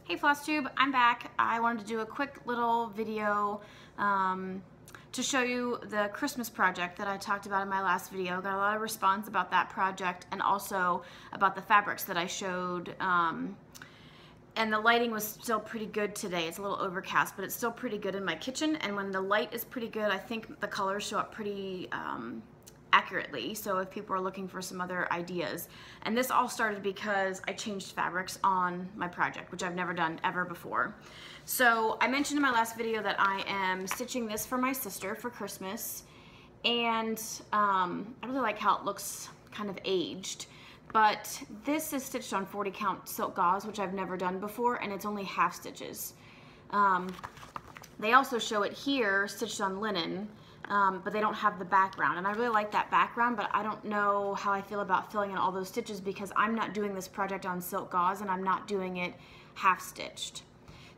Hey Flosstube, I'm back. I wanted to do a quick little video to show you the Christmas project that I talked about in my last video. Got a lot of response about that project and also about the fabrics that I showed. And the lighting was still pretty good today. It's a little overcast, but it's still pretty good in my kitchen. And when the light is pretty good, I think the colors show up pretty accurately, so if people are looking for some other ideas. And this all started because I changed fabrics on my project, which I've never done ever before. So I mentioned in my last video that I am stitching this for my sister for Christmas, and I really like how it looks kind of aged, but this is stitched on 40 count silk gauze, which I've never done before, and it's only half stitches. They also show it here stitched on linen, but they don't have the background, and I really like that background, but I don't know how I feel about filling in all those stitches because I'm not doing this project on silk gauze and I'm not doing it half stitched.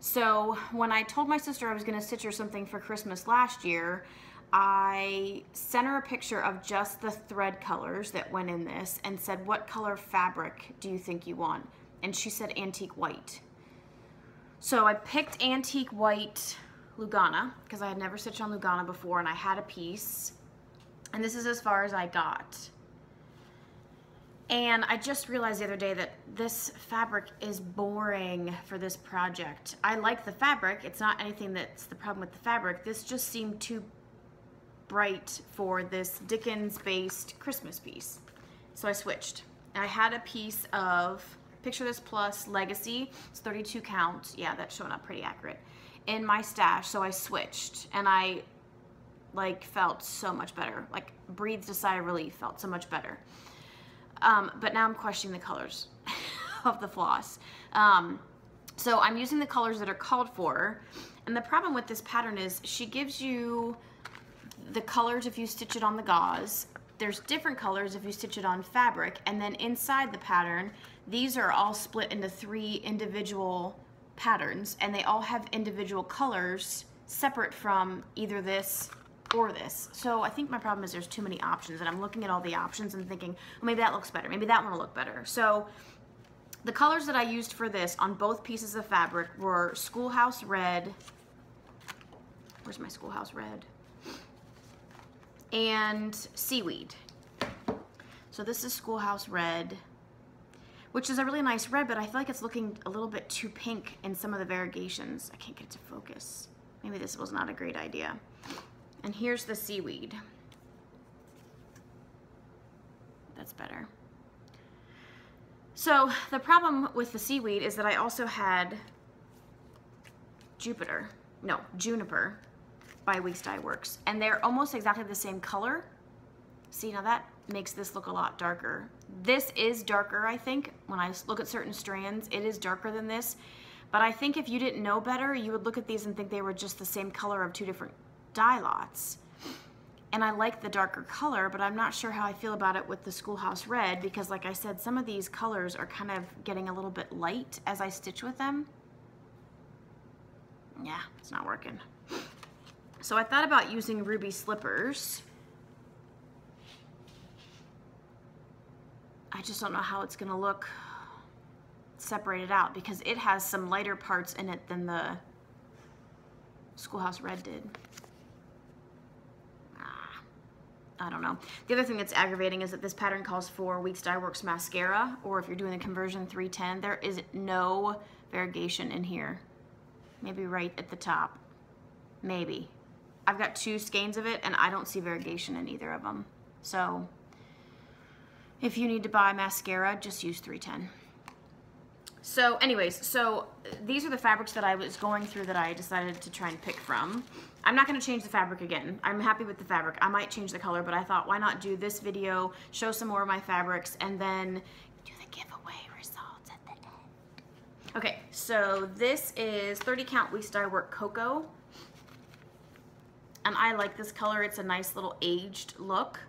So when I told my sister I was going to stitch her something for Christmas last year, I sent her a picture of just the thread colors that went in this and said, what color fabric do you think you want? And she said antique white. So I picked antique white Lugana because I had never stitched on Lugana before, and I had a piece, and this is as far as I got. And I just realized the other day that this fabric is boring for this project. I like the fabric, it's not anything that's the problem with the fabric. This just seemed too bright for this Dickens-based Christmas piece. So I switched. I had a piece of Picture This Plus Legacy. It's 32 count. Yeah, that's showing up pretty accurate. In my stash, so I switched, and I felt so much better. Like breathed a sigh of relief, felt so much better. But now I'm questioning the colors of the floss. So I'm using the colors that are called for, and the problem with this pattern is she gives you the colors if you stitch it on the gauze. There's different colors if you stitch it on fabric, and then inside the pattern, these are all split into 3 individual patterns, and they all have individual colors separate from either this or this. So I think my problem is there's too many options, and I'm looking at all the options and thinking, well, maybe that looks better, maybe that one will look better. So the colors that I used for this on both pieces of fabric were Schoolhouse Red. Where's my Schoolhouse Red? And Seaweed. So this is Schoolhouse Red, which is a really nice red, but I feel like it's looking a little bit too pink in some of the variegations. I can't get it to focus. Maybe this was not a great idea. And here's the Seaweed. That's better. So the problem with the Seaweed is that I also had Juniper by Weeks Dye Works, and they're almost exactly the same color. See, now that makes this look a lot darker. This is darker, I think. When I look at certain strands, it is darker than this. But I think if you didn't know better, you would look at these and think they were just the same color of 2 different dye lots. And I like the darker color, but I'm not sure how I feel about it with the Schoolhouse Red because, like I said, some of these colors are kind of getting a little bit light as I stitch with them. Yeah, it's not working. So I thought about using Ruby Slippers. I just don't know how it's gonna look separated out because it has some lighter parts in it than the Schoolhouse Red did. I don't know. The other thing that's aggravating is that this pattern calls for Weeks Dye Works mascara, or if you're doing the conversion 310, there is no variegation in here. Maybe right at the top. Maybe. I've got 2 skeins of it and I don't see variegation in either of them. So if you need to buy mascara, just use 310. So anyways, so these are the fabrics that I was going through that I decided to try and pick from. I'm not going to change the fabric again. I'm happy with the fabric. I might change the color, but I thought, why not do this video, show some more of my fabrics, and then do the giveaway results at the end. Okay, so this is 30 count Weeks Dye Work Cocoa. And I like this color. It's a nice little aged look,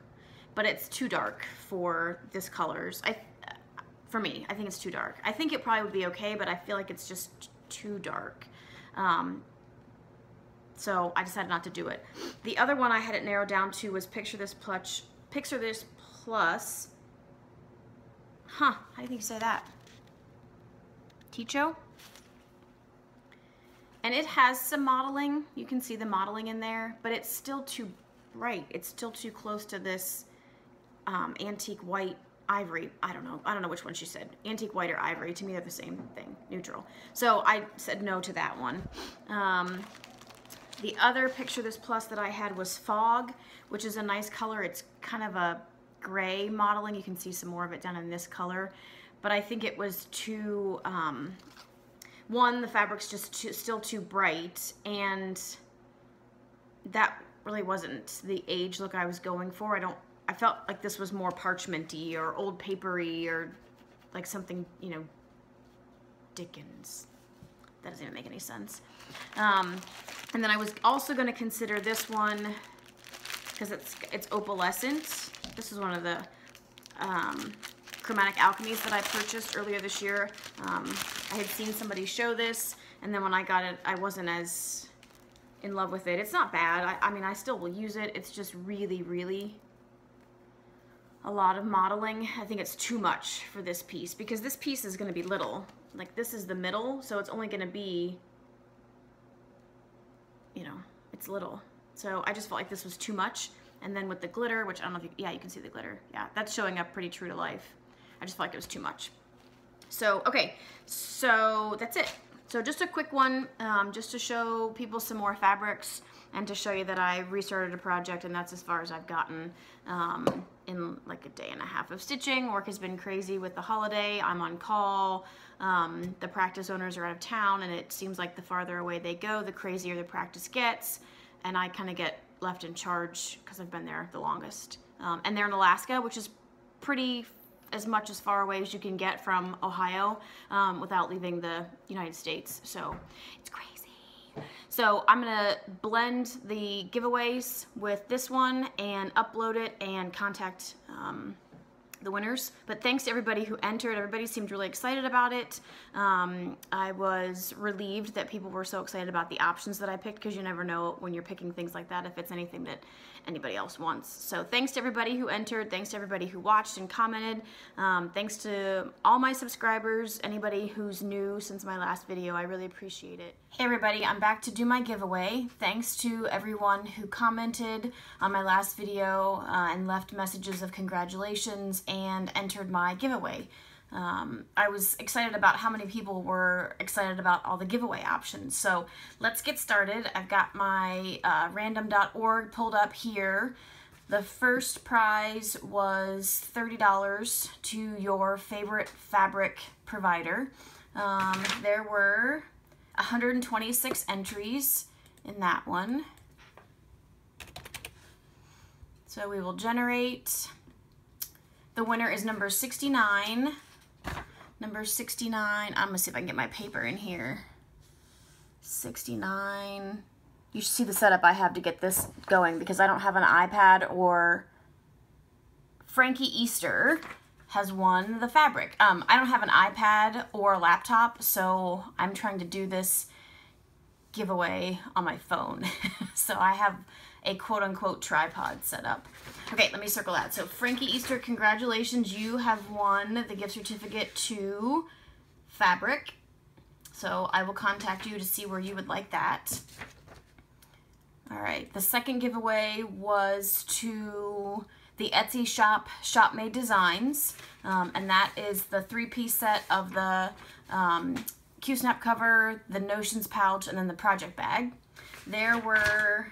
but it's too dark for this colors. For me, I think it's too dark. I think it probably would be okay, but I feel like it's just too dark. So I decided not to do it. The other one I had it narrowed down to was Picture This Plus. How do you think you say that? Tycho? And it has some modeling. You can see the modeling in there, but it's still too bright. It's still too close to this antique white ivory. I don't know which one she said. Antique white or ivory. To me, they're the same thing, neutral. So I said no to that one. The other picture this plus that I had was Fog, which is a nice color. It's kind of a gray modeling. You can see some more of it down in this color. But I think it was too, one, the fabric's just still too bright, and that really wasn't the age look I was going for. I felt like this was more parchmenty or old papery or like something, you know, Dickens. That doesn't even make any sense. And then I was also going to consider this one because it's opalescent. This is one of the Chromatic Alchemies that I purchased earlier this year. I had seen somebody show this, and then when I got it, I wasn't as in love with it. It's not bad. I mean, I still will use it. It's just really, really a lot of modeling. I think it's too much for this piece because this piece is going to be little. Like, this is the middle, so it's only going to be, you know, it's little. So I just felt like this was too much. And then with the glitter, which I don't know if you, yeah, you can see the glitter. Yeah, that's showing up pretty true to life. I just felt like it was too much. So, okay, so that's it. So just a quick one, just to show people some more fabrics and to show you that I restarted a project, and that's as far as I've gotten in like a day and a half of stitching. Work has been crazy with the holiday. I'm on call. The practice owners are out of town, and it seems like the farther away they go, the crazier the practice gets, and I kind of get left in charge because I've been there the longest. And they're in Alaska, which is pretty as much as far away as you can get from Ohio without leaving the United States. So it's crazy. So I'm gonna blend the giveaways with this one and upload it and contact the winners. But thanks to everybody who entered. Everybody seemed really excited about it. I was relieved that people were so excited about the options that I picked, because you never know when you're picking things like that if it's anything that anybody else wants. So thanks to everybody who entered. Thanks to everybody who watched and commented. Thanks to all my subscribers, anybody who's new since my last video. I really appreciate it. Hey everybody, I'm back to do my giveaway. Thanks to everyone who commented on my last video and left messages of congratulations and entered my giveaway. I was excited about how many people were excited about all the giveaway options. So let's get started. I've got my random.org pulled up here. The first prize was $30 to your favorite fabric provider. There were 126 entries in that one. So we will generate. The winner is number 69. Number 69, I'm gonna see if I can get my paper in here. 69. You should see the setup I have to get this going because I don't have an iPad or Frankie Easter has won the fabric. I don't have an iPad or a laptop, so I'm trying to do this giveaway on my phone. So I have a quote-unquote tripod set up. Okay, let me circle that. So Frankie Easter, congratulations. You have won the gift certificate to fabric. So I will contact you to see where you would like that. All right, the second giveaway was to the Etsy shop, ShopMAEDesigns, and that is the 3-piece set of the Q-snap cover, the Notions pouch, and then the project bag. There were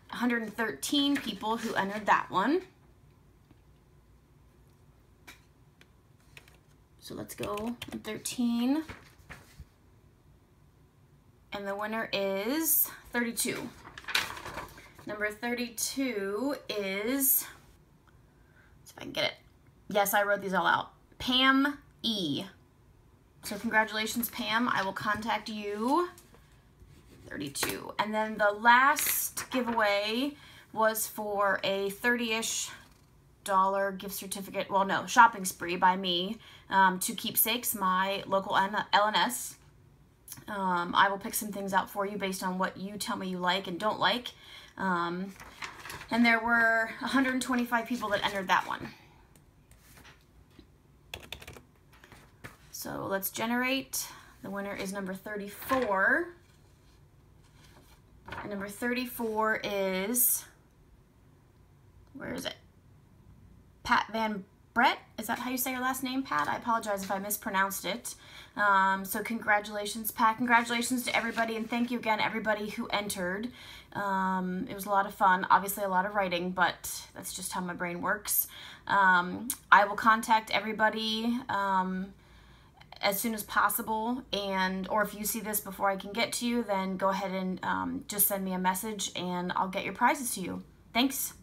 113 people who entered that one. So let's go 13. And the winner is 32. Number 32 is, let's see if I can get it. Yes, I wrote these all out. Pam E. So congratulations, Pam. I will contact you. 32. And then the last giveaway was for a $30-ish gift certificate, well no, shopping spree by me to Keepsakes, my local LNS. I will pick some things out for you based on what you tell me you like and don't like. And there were 125 people that entered that one. So let's generate. The winner is number 34. And number 34 is, where is it? Pat Van Brett. Is that how you say your last name, Pat? I apologize if I mispronounced it. So congratulations, Pat. Congratulations to everybody, and thank you again, everybody who entered. It was a lot of fun. Obviously a lot of writing, but that's just how my brain works. I will contact everybody as soon as possible, or if you see this before I can get to you, then go ahead and just send me a message and I'll get your prizes to you. Thanks.